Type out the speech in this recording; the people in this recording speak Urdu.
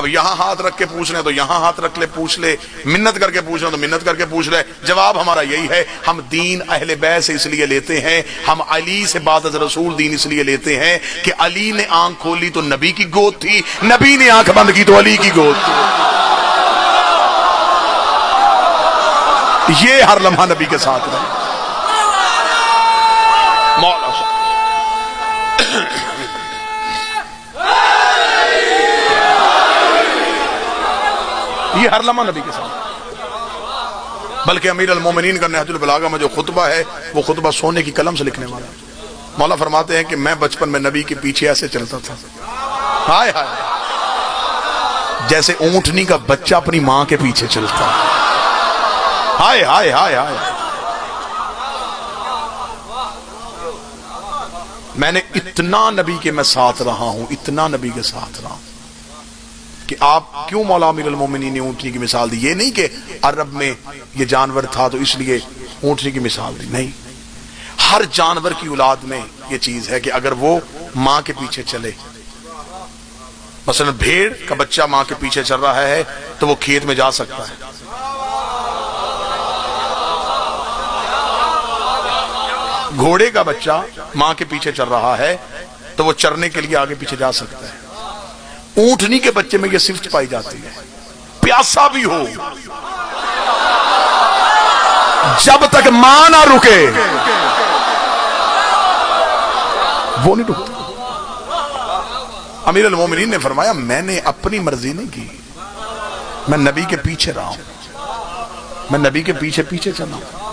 اب یہاں ہاتھ رکھ کے پوچھ لیں تو یہاں ہاتھ رکھ لے پوچھ لے، منت کر کے پوچھ لیں تو منت کر کے پوچھ لے، جواب ہمارا یہی ہے، ہم دین اہل بیت سے اس لیے لیتے ہیں، ہم علی سے بعد از رسول دین اس لیے لیتے ہیں کہ علی نے آنکھ کھولی تو نبی کی گود تھی، نبی نے آنکھ بند کی تو علی کی گود تھی۔ یہ ہر لمحہ نبی کے ساتھ رہے۔ مولا صاحب یہ ہر لمحہ نبی کے ساتھ، بلکہ امیر المومنین کا نہج البلاغہ میں جو خطبہ ہے وہ خطبہ سونے کی قلم سے لکھنے والا ہے۔ مولا فرماتے ہیں کہ میں بچپن میں نبی کے پیچھے ایسے چلتا تھا، ہائے ہائے، جیسے اونٹنی کا بچہ اپنی ماں کے پیچھے چلتا ہے، ہائے ہائے ہائے ہائے۔ میں نے اتنا نبی کے میں ساتھ رہا ہوں، اتنا نبی کے ساتھ رہا ہوں کہ آپ کیوں مولا امیر المومنین نے اونٹنی کی مثال دی؟ یہ نہیں کہ عرب میں یہ جانور تھا تو اس لیے اونٹنی کی مثال دی، نہیں، ہر جانور کی اولاد میں یہ چیز ہے کہ اگر وہ ماں کے پیچھے چلے، مثلا بھیڑ کا بچہ ماں کے پیچھے چل رہا ہے تو وہ کھیت میں جا سکتا ہے، گھوڑے کا بچہ ماں کے پیچھے چل رہا ہے تو وہ چرنے کے لیے آگے پیچھے جا سکتا ہے۔ اونٹنی کے بچے میں یہ صفت پائی جاتی ہے، پیاسا بھی ہو جب تک ماں نہ رکے وہ نہیں رکتا۔ امیر المومنین نے فرمایا میں نے اپنی مرضی نہیں کی، میں نبی کے پیچھے رہا ہوں، میں نبی کے پیچھے پیچھے چلا ہوں۔